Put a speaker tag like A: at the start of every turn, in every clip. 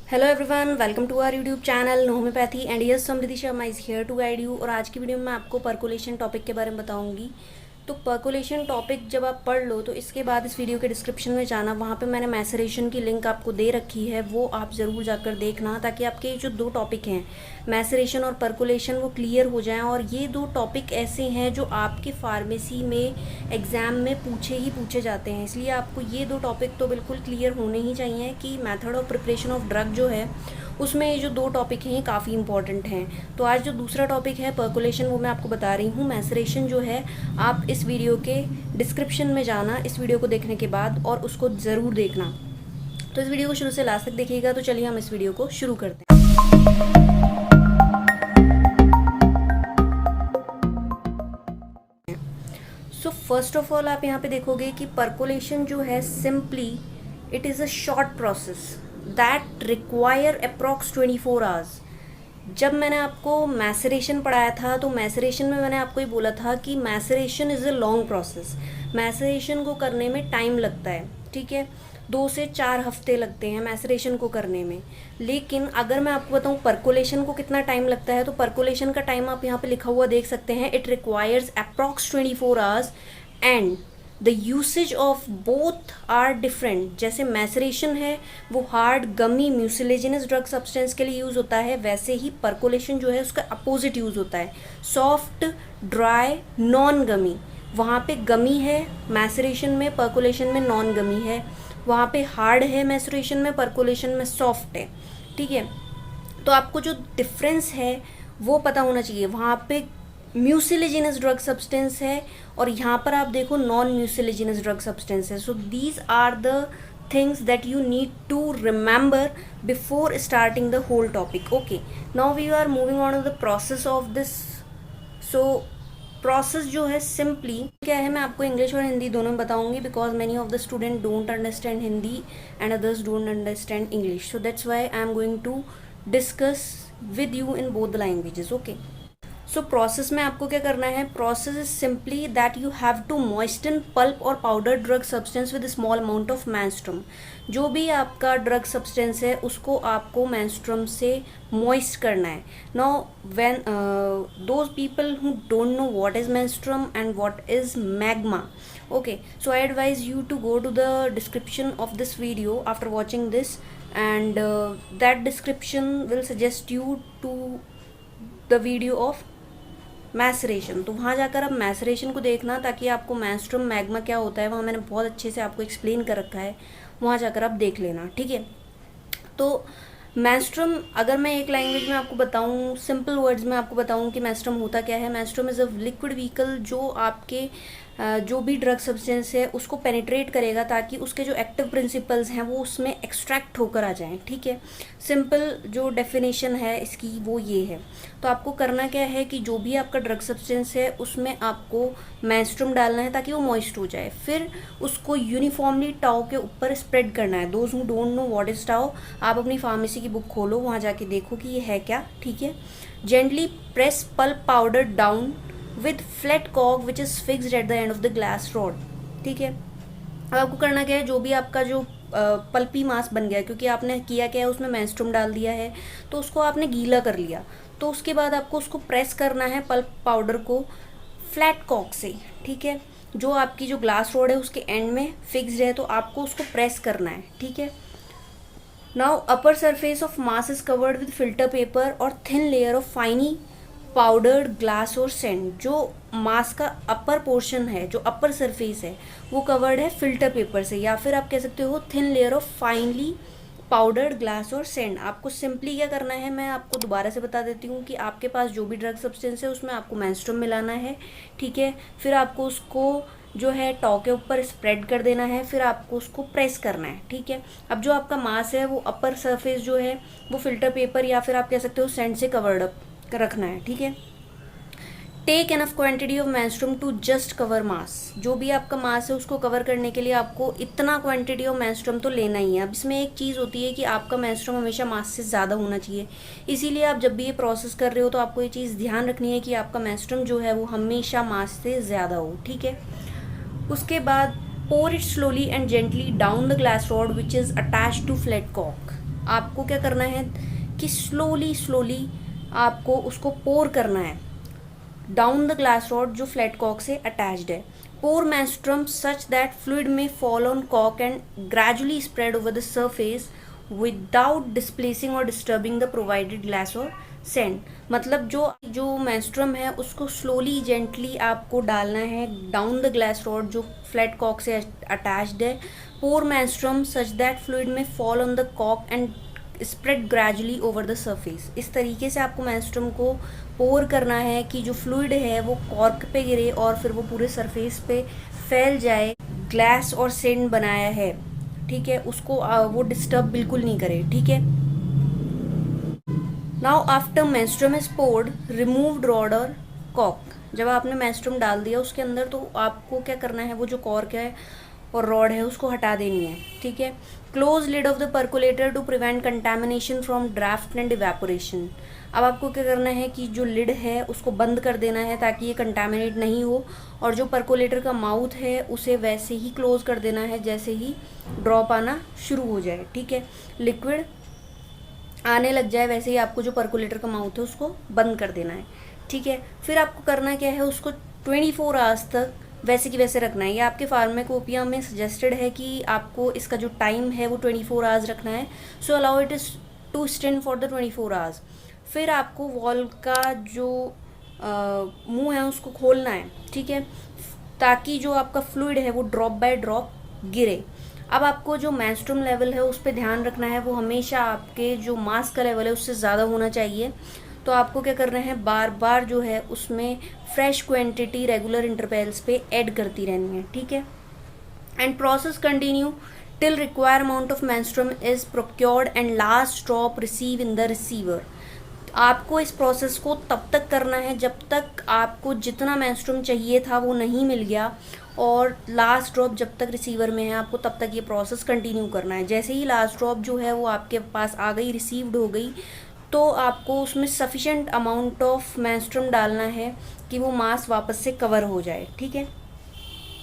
A: Hello everyone, welcome to our YouTube channel homeopathy and yes Samriddhi Sharma is here to guide you. और आज की video में मैं आपको पर्कोलेशन टॉपिक के बारे में बताऊंगी। तो पर्कोलेशन टॉपिक जब आप पढ़ लो तो इसके बाद इस वीडियो के डिस्क्रिप्शन में जाना, वहाँ पे मैंने मैसरेशन की लिंक आपको दे रखी है, वो आप ज़रूर जाकर देखना ताकि आपके जो दो टॉपिक हैं मैसरेशन और पर्कोलेशन वो क्लियर हो जाएं। और ये दो टॉपिक ऐसे हैं जो आपके फार्मेसी में एग्ज़ाम में पूछे जाते हैं, इसलिए आपको ये दो टॉपिक तो बिल्कुल क्लियर होने ही चाहिए कि method of preparation of drug जो है उसमें ये जो दो टॉपिक हैं ये काफ़ी इंपॉर्टेंट हैं। तो आज जो दूसरा टॉपिक है पर्कोलेशन वो मैं आपको बता रही हूँ। मैसरेशन जो है आप इस वीडियो के डिस्क्रिप्शन में जाना इस वीडियो को देखने के बाद और उसको ज़रूर देखना। तो इस वीडियो को शुरू से लास्ट तक देखिएगा। तो चलिए हम इस वीडियो को शुरू करते हैं। सो फर्स्ट ऑफ ऑल आप यहाँ पे देखोगे कि पर्कोलेशन जो है simply it is a short process that require approx 24 hours. जब मैंने आपको मैसरेशन पढ़ाया था तो मैसरेशन में मैंने आपको ये बोला था कि maceration is a long process. Maceration को करने में टाइम लगता है, ठीक है, 2 से 4 हफ्ते लगते हैं मैसरेशन को करने में। लेकिन अगर मैं आपको बताऊं पर्कोलेशन को कितना टाइम लगता है, तो पर्कोलेशन का टाइम आप यहाँ पे लिखा हुआ देख सकते हैं। It requires approx 24 hours and the usage of both are different. जैसे मैसरेशन है वो hard gummy mucilaginous drug substance के लिए यूज़ होता है, वैसे ही पर्कोलेशन जो है उसका अपोजिट यूज़ होता है, सॉफ्ट ड्राई नॉन गमी। वहाँ पे गमी है मैसरेशन में, पर्कोलेशन में नॉन गमी है। वहाँ पे हार्ड है मैसरेशन में, पर्कोलेशन में सॉफ्ट है, ठीक है। तो आपको जो डिफरेंस है वो पता होना चाहिए। वहाँ पे म्यूसिलेजिनस ड्रग सब्सटेंस है और यहाँ पर आप देखो नॉन म्यूसिलेजिनस ड्रग सब्सटेंस है। So these are the things that you need to remember before starting the whole topic. Okay, now we are moving on to the process of this. So process जो है simply क्या है, मैं आपको English और हिंदी दोनों में बताऊंगी because many of the student don't understand Hindi and others don't understand English. So that's why I am going to discuss with you in both the languages. Okay, so process में आपको क्या करना है, process is simply that you have to moisten pulp और powder drug substance with small amount of menstruum. जो भी आपका drug substance है उसको आपको मेंस्ट्रुम से मॉइस्ट करना है। Now when those people who don't know what is menstruum and what is magma, okay, so I advise you to go to the description of this video after watching this and that description will suggest you to the video of maceration. तो वहाँ जाकर आप maceration को देखना ताकि आपको menstruum magma क्या होता है वहाँ मैंने बहुत अच्छे से आपको एक्सप्लेन कर रखा है, वहाँ जाकर आप देख लेना, ठीक है। तो मेंस्ट्रुम अगर मैं एक लैंग्वेज में आपको बताऊं, सिंपल वर्ड्स में आपको बताऊं कि मेंस्ट्रुम होता क्या है। Menstruum is a liquid vehicle जो आपके जो भी ड्रग सब्सटेंस है उसको पेनिट्रेट करेगा ताकि उसके जो एक्टिव प्रिंसिपल्स हैं वो उसमें एक्सट्रैक्ट होकर आ जाएं, ठीक है। सिंपल जो डेफिनेशन है इसकी वो ये है। तो आपको करना क्या है कि जो भी आपका ड्रग सब्सटेंस है उसमें आपको मेंस्ट्रुम डालना है ताकि वो मॉइस्ट हो जाए, फिर उसको यूनिफॉर्मली टाओ के ऊपर स्प्रेड करना है। Those who don't know what is tau, आप अपनी फार्मेसी की बुक खोलो, वहाँ जाके देखो कि ये है क्या, ठीक है। Gently press pulp powder down with flat कॉक which is fixed at the end of the glass rod, ठीक है। अब आपको करना क्या है, जो भी आपका जो पल्पी मास बन गया, क्योंकि आपने किया क्या है उसमें मेंस्ट्रुम डाल दिया है तो उसको आपने गीला कर लिया, तो उसके बाद आपको उसको प्रेस करना है पल्प पाउडर को फ्लैट कॉक से, ठीक है। जो आपकी जो ग्लास रॉड है उसके एंड में फिक्स्ड है तो आपको उसको प्रेस करना है, ठीक है। Now upper surface of mass is covered with filter paper और thin layer of finely powdered glass और सैंड। जो मास का अपर पोर्शन है, जो अपर सरफेस है वो कवर्ड है फिल्टर पेपर से, या फिर आप कह सकते हो thin layer of finally powdered glass और सैंड। आपको सिंपली क्या करना है, मैं आपको दोबारा से बता देती हूँ कि आपके पास जो भी ड्रग सब्सटेंस है उसमें आपको मेंस्ट्रुम मिलाना है, ठीक है। फिर आपको उसको जो है टॉ के ऊपर स्प्रेड कर देना है, फिर आपको उसको प्रेस करना है, ठीक है। अब जो आपका मास है वो अपर सरफेस जो है वो फिल्टर पेपर या फिर आप कह सकते हो सैंड से कवर्ड अप रखना है, ठीक है। Take enough quantity of menstruum to just cover mass. जो भी आपका मास है उसको कवर करने के लिए आपको इतना क्वांटिटी ऑफ मेंस्ट्रुम तो लेना ही है। अब इसमें एक चीज़ होती है कि आपका मेंस्ट्रुम हमेशा मास से ज़्यादा होना चाहिए, इसीलिए आप जब भी ये प्रोसेस कर रहे हो तो आपको ये चीज़ ध्यान रखनी है कि आपका मेंस्ट्रुम जो है वो हमेशा मास से ज़्यादा हो, ठीक है। उसके बाद pour it slowly and gently down the glass rod which is attached to flat cork। आपको क्या करना है कि स्लोली स्लोली आपको उसको पोर करना है डाउन द ग्लास रॉड जो फ्लैट कॉक से अटैच्ड है. पोर मेंस्ट्रुम सच दैट फ्लूइड में fall on cock and gradually spread over the surface without displacing और डिस्टर्बिंग द प्रोवाइडेड ग्लास और सैंड. मतलब जो जो मेंस्ट्रुम है उसको स्लोली जेंटली आपको डालना है डाउन द ग्लास रॉड जो फ्लैट कॉक से अटैच्ड है. पोर मेंस्ट्रुम सच दैट फ्लूइड में fall on the cock and spread gradually over the surface. इस तरीके से आपको मेंस्ट्रुम को पोर करना है कि जो फ्लूइड है वो कॉर्क पे गिरे और फिर वो पूरे सरफेस पे फैल जाए. ग्लास और सैंड बनाया है, ठीक है, उसको वो डिस्टर्ब बिल्कुल नहीं करे. ठीक है. Now after menstruum is poured remove rod और कॉक. जब आपने मेंस्ट्रुम डाल दिया उसके अंदर तो आपको क्या करना है, वो जो कॉर्क है और रॉड है उसको हटा देनी है. ठीक है. Close lid of the percolator to prevent contamination from draught and evaporation. अब आपको क्या करना है कि जो लिड है उसको बंद कर देना है ताकि ये कंटेमिनेट नहीं हो, और जो परकोलेटर का माउथ है उसे वैसे ही क्लोज कर देना है जैसे ही ड्रॉप आना शुरू हो जाए. ठीक है. लिक्विड आने लग जाए वैसे ही आपको जो परकोलेटर का माउथ है उसको बंद कर देना है. ठीक है. फिर आपको करना क्या है, उसको 24 आवर्स तक वैसे की वैसे रखना है. ये आपके फार्माकोपिया में सजेस्टेड है कि आपको इसका जो टाइम है वो 24 आवर्स रखना है. So allow it is to stand for the 24 hours. फिर आपको वॉल का जो मुंह है उसको खोलना है. ठीक है. ताकि जो आपका फ्लूइड है वो ड्रॉप बाय ड्रॉप गिरे. अब आपको जो मेंस्ट्रुम लेवल है उस पर ध्यान रखना है, वो हमेशा आपके जो मास का लेवल है उससे ज़्यादा होना चाहिए. तो आपको क्या करना है, बार बार जो है उसमें फ्रेश क्वांटिटी रेगुलर इंटरवल्स पे ऐड करती रहनी है. ठीक है. And process continue till require amount of menstruum is procured and last drop receive in the receiver. आपको इस प्रोसेस को तब तक करना है जब तक आपको जितना मेंस्ट्रुम चाहिए था वो नहीं मिल गया, और लास्ट ड्रॉप जब तक रिसीवर में है आपको तब तक ये प्रोसेस कंटिन्यू करना है. जैसे ही लास्ट ड्रॉप जो है वो आपके पास आ गई, रिसीव्ड हो गई, तो आपको उसमें सफिशेंट अमाउंट ऑफ मेंस्ट्रुम डालना है कि वो मास वापस से कवर हो जाए. ठीक है.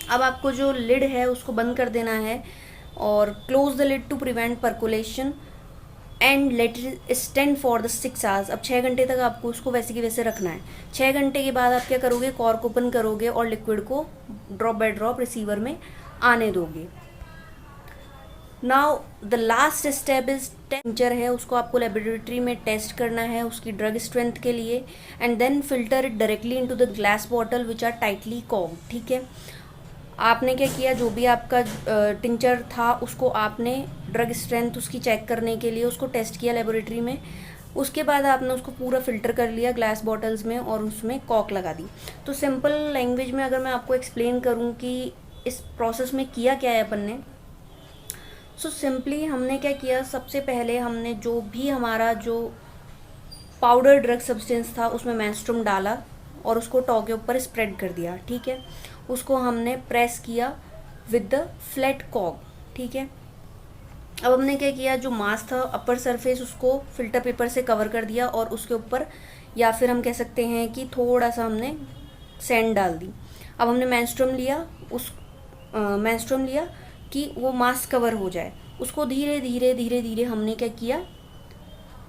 A: अब आपको जो लिड है उसको बंद कर देना है और close the lid to prevent percolation and let it stand for the 6 hours. अब 6 घंटे तक आपको उसको वैसे की वैसे रखना है. 6 घंटे के बाद आप क्या करोगे, कॉर्क ओपन करोगे और लिक्विड को ड्रॉप बाय ड्रॉप रिसीवर में आने दोगे. Now the last step is tincture है, उसको आपको लेबोरेटरी में टेस्ट करना है उसकी ड्रग स्ट्रेंथ के लिए, and then filter it directly into the glass bottle which are tightly corked. ठीक है. आपने क्या किया, जो भी आपका टिंचर था उसको आपने ड्रग स्ट्रेंथ उसकी चेक करने के लिए उसको टेस्ट किया लेबोरेटरी में. उसके बाद आपने उसको पूरा फ़िल्टर कर लिया ग्लास बॉटल्स में और उसमें कॉक लगा दी. तो सिंपल लैंग्वेज में अगर मैं आपको एक्सप्लेन करूँ कि इस प्रोसेस में किया क्या है अपन ने, सो सिंपली हमने क्या किया, सबसे पहले हमने जो भी हमारा जो पाउडर ड्रग सब्सटेंस था उसमें मेंस्ट्रुम डाला और उसको टॉ के ऊपर स्प्रेड कर दिया. ठीक है. उसको हमने प्रेस किया विद द फ्लैट कॉक. ठीक है. अब हमने क्या किया, जो मास था अपर सरफेस उसको फिल्टर पेपर से कवर कर दिया और उसके ऊपर, या फिर हम कह सकते हैं कि थोड़ा सा हमने सैंड डाल दी. अब हमने मेंस्ट्रुम लिया, उस मेंस्ट्रुम लिया कि वो मास कवर हो जाए, उसको धीरे धीरे धीरे धीरे हमने क्या किया,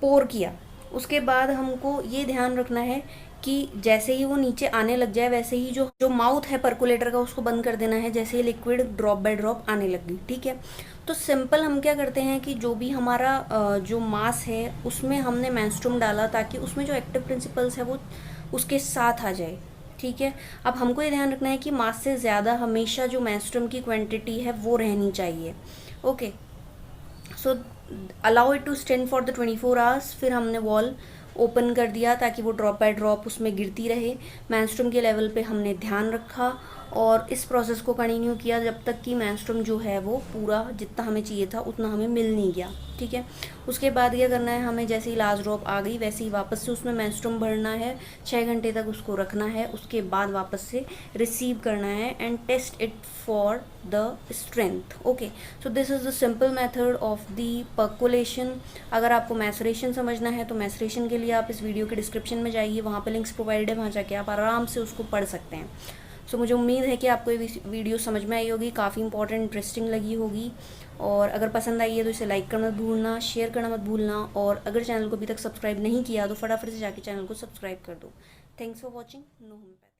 A: पोर किया. उसके बाद हमको ये ध्यान रखना है कि जैसे ही वो नीचे आने लग जाए वैसे ही जो जो माउथ है परकोलेटर का उसको बंद कर देना है जैसे ही लिक्विड ड्रॉप बाय ड्रॉप आने लग गई. ठीक है. तो सिंपल हम क्या करते हैं कि जो भी हमारा जो मास है उसमें हमने मेंस्ट्रुम डाला ताकि उसमें जो एक्टिव प्रिंसिपल्स है वो उसके साथ आ जाए. ठीक है. अब हमको ये ध्यान रखना है कि मास से ज़्यादा हमेशा जो मेंस्ट्रुम की क्वांटिटी है वो रहनी चाहिए. Okay. So allow it to stand for the 24 hours. फिर हमने वॉल ओपन कर दिया ताकि वो ड्रॉप बाय ड्रॉप उसमें गिरती रहे. मेंस्ट्रुम के लेवल पे हमने ध्यान रखा और इस प्रोसेस को कंटिन्यू किया जब तक कि मेंस्ट्रुम जो है वो पूरा जितना हमें चाहिए था उतना हमें मिल नहीं गया. ठीक है. उसके बाद क्या करना है, हमें जैसे ही लास्ट ड्रॉप आ गई वैसे ही वापस से उसमें मेंस्ट्रुम भरना है, 6 घंटे तक उसको रखना है, उसके बाद वापस से रिसीव करना है and test it for the strength. Okay. So this is the simple method of the percolation. अगर आपको मैसरेशन समझना है तो मैसरेशन के लिए आप इस वीडियो के डिस्क्रिप्शन में जाइए, वहाँ पे लिंक्स प्रोवाइडेड है, वहाँ जाके आप आराम से उसको पढ़ सकते हैं. सो मुझे उम्मीद है कि आपको ये वीडियो समझ में आई होगी, काफ़ी इंपॉर्टेंट इंटरेस्टिंग लगी होगी। और अगर पसंद आई है तो इसे लाइक करना मत भूलना, शेयर करना मत भूलना, और अगर चैनल को अभी तक सब्सक्राइब नहीं किया तो फटाफट से जाके चैनल को सब्सक्राइब कर दो। Thanks for watching. Know homeopathy.